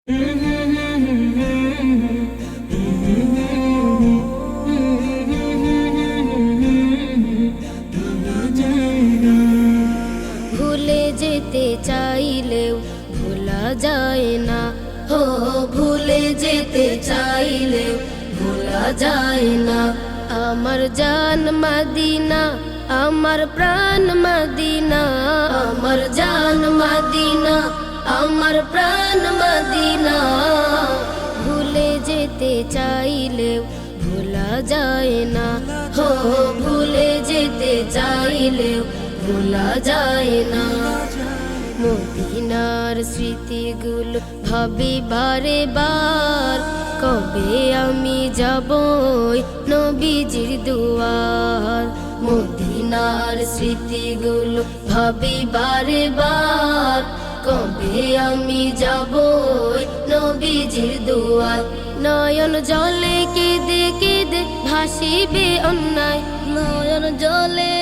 ভুলে যেতে চাইলেও ভোলা যায় না, হো ভুলে যেতে চাইলেও ভোলা যায় না। আমার জান মদিনা, আমার প্রাণ মদিনা, আমার জান মদিনা, আমার প্রাণ মদিনা। ভুলে যেতে চাইলেও ভোলা যায় না, হো ভুলে যেতে চাইলেও ভোলা যায় না। মদিনার স্মৃতিগুলো ভাবি বারে বার, কবে আমি যাব নবীজির দুয়ার। মদিনার স্মৃতিগুলো ভাবি বারে বার, কবে আমি যাব নবীজির দুয়ার। নয়ন জলে কেঁদে কেঁদে ভাসিবে অন্যায়, নয়ন জলে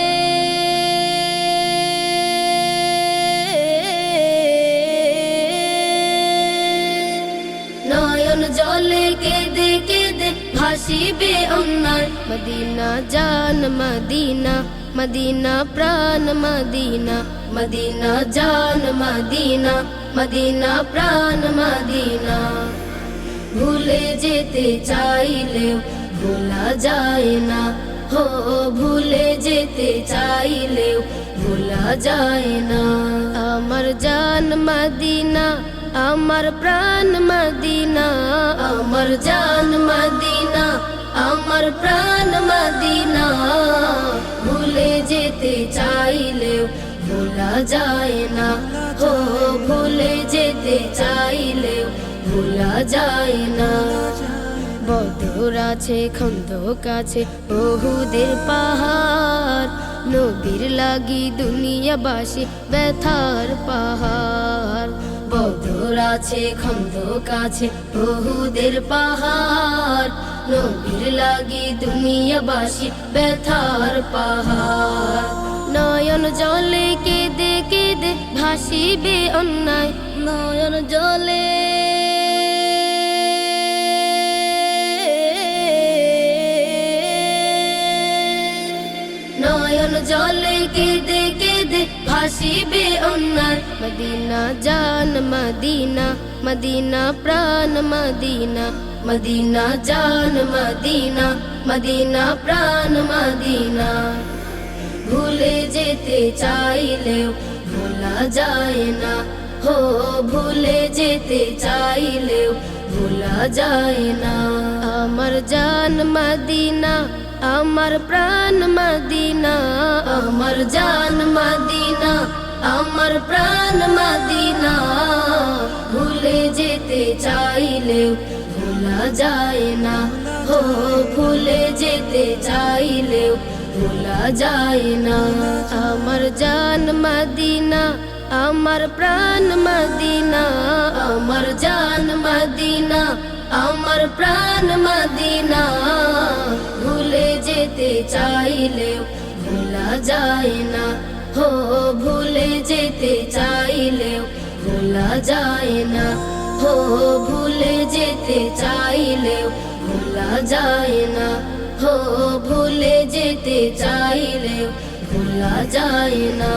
জলে কেঁদে কেঁদে ভাসিবে অন্যায়। মদিনা জান মদিনা, মদিনা প্রাণ মদিনা, মদিনা জান মদিনা, মদিনা প্রাণ মদিনা। ভুলে যেতে চাইলেও ভোলা যায় না, হো ভুলে যেতে চাইলেও ভোলা যায় না। আমার জান মদিনা, আমার প্রাণ মদিনা, আমার জান মদিনা, আমার প্রাণ মদিনা। ভুলে যেতে চাইলেও ভোলা যায় না, হো ভুলে যেতে চাইলেও ভোলা যায় না। বদর আছে, খন্দক আছে, উহুদের পাহাড়, নবীর লাগি দুনিয়াবাসী ব্যথার পাহাড়। বদর আছে, খন্দক আছে, উহুদের পাহাড়, নবীর লাগি দুনিয়াবাসী ব্যথার পাহাড়। নয়ন জলে কেঁদে কেঁদে ভাসিবে অন্যায়, নয়ন জলে জলে কেঁদে কেঁদে ভাসিবে অন্যায়। মদিনা জান মদিনা, মদিনা প্রাণ মদিনা, মদিনা জান মদিনা, মদিনা প্রাণ মদিনা। ভুলে যেতে চাইলেও ভোলা যায় না, হো ভুলে যেতে চাইলেও ভোলা যায় না। আমার জান মদিনা, আমার প্রাণ মদিনা, আমার জান মদিনা, আমার প্রাণ মদিনা। ভুলে যেতে চাইলেও ভোলা যায় না, হো ভুলে যেতে চাইলেও ভোলা যায় না। আমার জান মদিনা, আমার প্রাণ মদিনা, আমার জান মদিনা, আমার প্রাণ মদিনা। ভুলে যেতে চাইলেও ভোলা যায় না, হো ভুলে যেতে চাইলেও ভোলা যায় না, হো ভুলে যেতে চাইলেও ভোলা যায় না, হো ভুলে যেতে চাইলেও ভোলা যায় না।